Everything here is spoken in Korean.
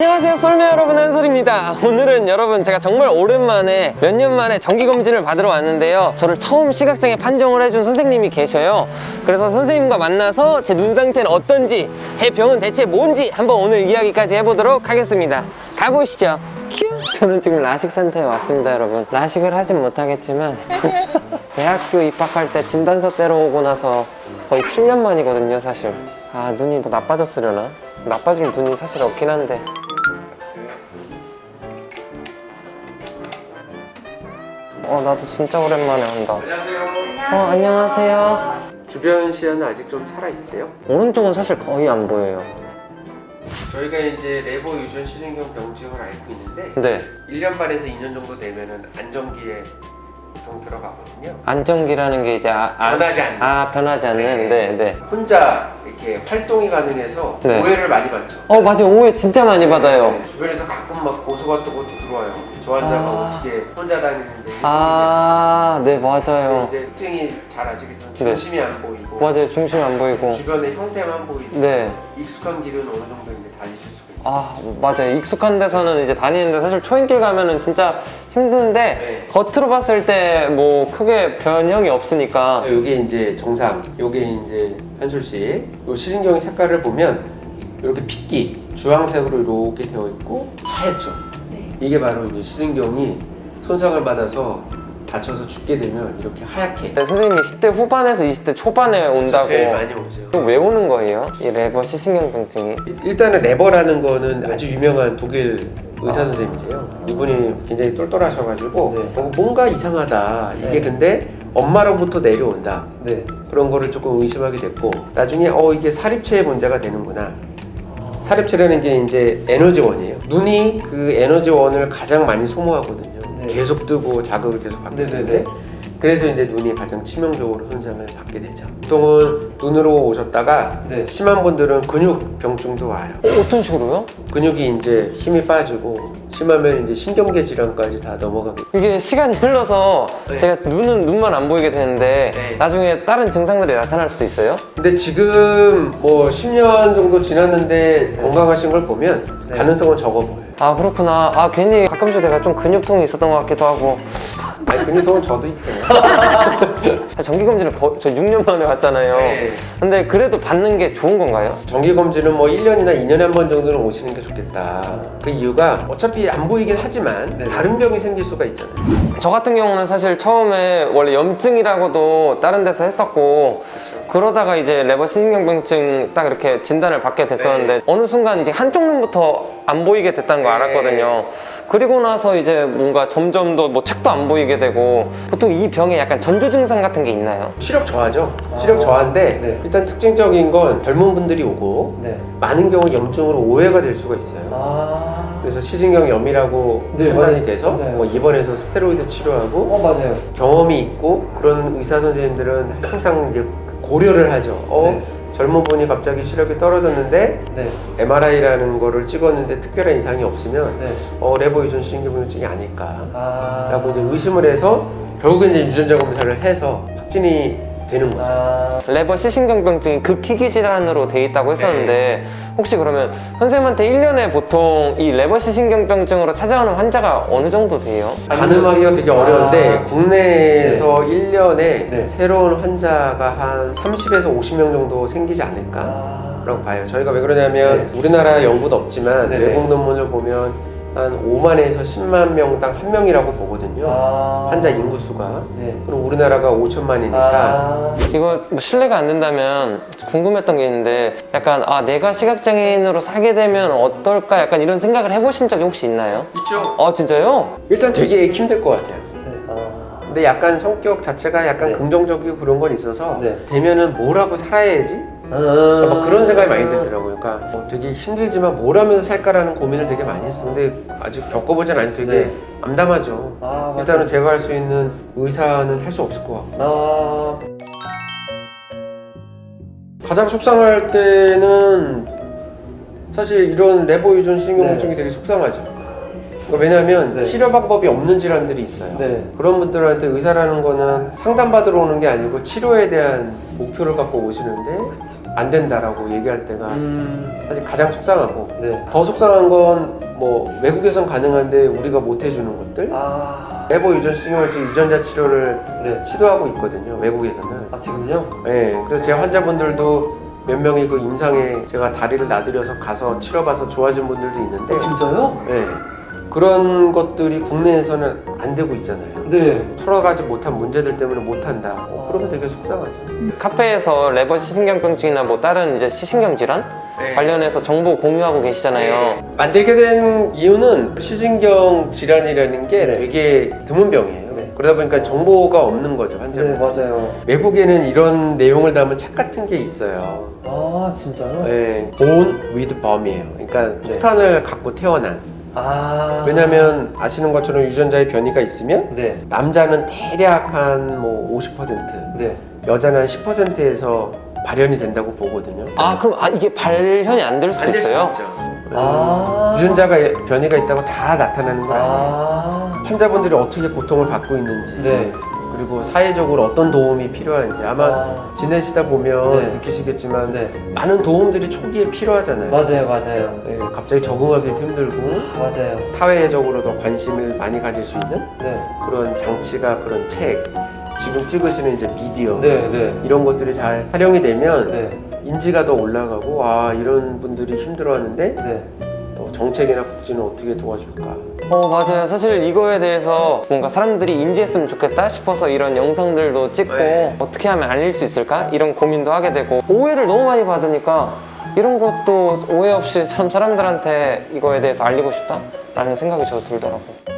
안녕하세요, 썰매 여러분, 한솔입니다. 오늘은 여러분 제가 정말 오랜만에 몇 년 만에 정기검진을 받으러 왔는데요, 저를 처음 시각장애 판정을 해준 선생님이 계셔요. 그래서 선생님과 만나서 제 눈 상태는 어떤지, 제 병은 대체 뭔지 한번 오늘 이야기까지 해보도록 하겠습니다. 가보시죠. 큐! 저는 지금 라식센터에 왔습니다. 여러분, 라식을 하진 못하겠지만 대학교 입학할 때 진단서 떼러 오고 나서 거의 7년 만이거든요, 사실. 아, 눈이 더 나빠졌으려나? 나빠질 눈이 사실 없긴 한데. 나도 진짜 오랜만에 한다. 안녕하세요. 안녕하세요. 주변 시야는 아직 좀 살아있어요? 오른쪽은 사실 거의 안 보여요. 저희가 이제 레버 유전 시신경 병증을 앓고 있는데 네. 1년 반에서 2년 정도 되면은 안정기에 보통 들어가거든요. 안정기라는 게 이제 변하지 않는. 변하지 않는. 네. 혼자 이렇게 활동이 가능해서 네. 오해를 많이 받죠. 맞아요. 오해 진짜 많이 받아요. 네, 주변에서 가끔 막 고소 같은 것도 들어와요. 저 환자가 어떻게 혼자 다니는데. 네, 맞아요. 이제 특징이 잘 아시겠지만 네. 중심이 안 보이고. 맞아요. 중심이 안 보이고. 주변의 형태만 보이고. 네. 익숙한 길은 어느 정도 이제 다니실 수가 있어요. 맞아요. 익숙한 데서는 이제 다니는데 사실 초행길 가면은 진짜 힘든데, 네. 겉으로 봤을 때 뭐 크게 변형이 없으니까. 요게 이제 정상, 요게 이제 한솔 씨. 요 시신경의 색깔을 보면 이렇게 핏기, 주황색으로 이렇게 되어 있고 하얗죠. 이게 바로 이제 시신경이 손상을 받아서 다쳐서 죽게 되면 이렇게 하얗게. 네, 선생님이 10대 후반에서 20대 초반에 온다고. 제일 많이 오죠. 그럼 왜 오는 거예요? 이 레버 시신경병증이? 일단은 레버라는 거는 아주 유명한 독일 의사 선생님이세요. 이분이 굉장히 똘똘하셔가지고 뭔가 이상하다. 이게 근데 엄마로부터 내려온다. 그런 거를 조금 의심하게 됐고, 나중에 이게 사립체의 문제가 되는구나. 사립체라는 게 이제 에너지원이에요. 눈이 그 에너지원을 가장 많이 소모하거든요. 계속 뜨고 자극을 계속 받게 되는데, 그래서 이제 눈이 가장 치명적으로 손상을 받게 되죠. 보통은 눈으로 오셨다가 심한 분들은 근육병증도 와요. 어떤 식으로요? 근육이 이제 힘이 빠지고 심하면 이제 신경계 질환까지 다 넘어가게. 이게 시간이 흘러서 제가 눈만 안 보이게 되는데 나중에 다른 증상들이 나타날 수도 있어요? 근데 지금 뭐 10년 정도 지났는데 건강하신 걸 보면 가능성은 적어 보여요. 그렇구나. 괜히 가끔씩 내가 좀 근육통이 있었던 것 같기도 하고. 아니 근육통은 저도 있어요. 정기검진을 저 6년 만에 왔잖아요. 근데 그래도 받는 게 좋은 건가요? 정기검진은 뭐 1년이나 2년에 한 번 정도는 오시는 게 좋겠다. 그 이유가 어차피 안 보이긴 하지만 다른 병이 생길 수가 있잖아요. 저 같은 경우는 사실 처음에 원래 염증이라고도 다른 데서 했었고, 그러다가 이제 레버 시신경병증 딱 이렇게 진단을 받게 됐었는데 어느 순간 이제 한쪽 눈부터 안 보이게 됐다는 거 알았거든요. 그리고 나서 이제 뭔가 점점 더 뭐 책도 안 보이게 되고. 보통 이 병에 약간 전조 증상 같은 게 있나요? 시력 저하죠. 시력 저하인데 일단 특징적인 건 젊은 분들이 오고 많은 경우 염증으로 오해가 될 수가 있어요. 그래서 시신경염이라고 판단이 돼서 뭐 입원해서 스테로이드 치료하고 맞아요. 경험이 있고 그런 의사 선생님들은 항상 이제 고려를 하죠. 젊은 분이 갑자기 시력이 떨어졌는데 MRI라는 거를 찍었는데 특별한 이상이 없으면 레버 유전 신경병증이 아닐까라고 이제 의심을 해서 결국엔 이제 유전자 검사를 해서 확진이 되는 거죠. 레버 시신경병증이 극희귀 질환으로 돼 있다고 했었는데 혹시 그러면 선생님한테 1년에 보통 이 레버 시신경병증으로 찾아오는 환자가 어느 정도 돼요? 가늠하기가 되게 어려운데 국내에서 1년에 새로운 환자가 한 30에서 50명 정도 생기지 않을까 라고 봐요. 저희가 왜 그러냐면 우리나라 연구는 없지만 외국 논문을 보면 한 5만에서 10만 명당 한 명이라고 보거든요. 환자 인구수가. 그럼 우리나라가 5천만이니까. 이거 뭐 실례가 안 된다면 궁금했던 게 있는데, 약간 내가 시각장애인으로 살게 되면 어떨까, 약간 이런 생각을 해보신 적이 혹시 있나요? 있죠. 진짜요? 일단 되게 힘들 것 같아요. 근데 약간 성격 자체가 약간 긍정적이고 그런 건 있어서 되면은 뭘 하고 살아야지? 막 그런 생각이 많이 들더라고요. 그러니까 되게 힘들지만 뭘 하면서 살까라는 고민을 되게 많이 했어요. 근데 아직 겪어보진 않아요. 되게 암담하죠. 일단은 제가 할 수 있는 의사는 할 수 없을 것 같고. 가장 속상할 때는 사실 이런 레버 유전 신경병증이 되게 속상하죠. 왜냐하면 치료 방법이 없는 질환들이 있어요. 그런 분들한테 의사라는 거는 상담받으러 오는 게 아니고 치료에 대한 목표를 갖고 오시는데 안 된다라고 얘기할 때가 사실 가장 속상하고 네. 더 속상한 건 뭐 외국에선 가능한데 우리가 못 해주는 것들. 내부 유전 신경활치 유전자 치료를 네. 시도하고 있거든요. 외국에서는. 지금요? 네, 그래서 제 환자분들도 몇 명이 그 임상에 제가 다리를 놔드려서 가서 치료받아서 좋아진 분들도 있는데, 진짜요? 네, 그런 것들이 국내에서는 안 되고 있잖아요. 네. 풀어가지 못한 문제들 때문에 못한다. 그러면 되게 속상하죠. 카페에서 레버 시신경병증이나 뭐 다른 이제 시신경 질환 관련해서 정보 공유하고 계시잖아요. 만들게 된 이유는 시신경 질환이라는 게 네. 되게 드문 병이에요. 네. 그러다 보니까 정보가 없는 거죠, 환자분. 맞아요. 외국에는 이런 내용을 담은 책 같은 게 있어요. 진짜요? 네, Born with Bomb이에요. 그러니까 폭탄을 갖고 태어난. 왜냐면 아시는 것처럼 유전자의 변이가 있으면 네. 남자는 대략 한 뭐 50%, 네. 여자는 한 10%에서 발현이 된다고 보거든요. 그럼 이게 발현이 안 될 수도 안 될 수 있어요? 있죠. 유전자가 변이가 있다고 다 나타나는 건 아니에요. 환자분들이 어떻게 고통을 받고 있는지, 네. 그리고 사회적으로 어떤 도움이 필요한지 아마 지내시다 보면 네. 느끼시겠지만 네. 많은 도움들이 초기에 필요하잖아요. 맞아요. 네, 갑자기 적응하기도 힘들고 맞아요. 사회적으로 더 관심을 많이 가질 수 있는 네. 그런 장치가, 그런 책, 지금 찍으시는 이제 미디어, 네. 이런 것들이 잘 활용이 되면 네. 인지가 더 올라가고, 이런 분들이 힘들어하는데 네. 또 정책이나 복지는 어떻게 도와줄까. 맞아요. 사실 이거에 대해서 뭔가 사람들이 인지했으면 좋겠다 싶어서 이런 영상들도 찍고 네. 어떻게 하면 알릴 수 있을까? 이런 고민도 하게 되고, 오해를 너무 많이 받으니까 이런 것도 오해 없이 참 사람들한테 이거에 대해서 알리고 싶다라는 생각이 저도 들더라고요.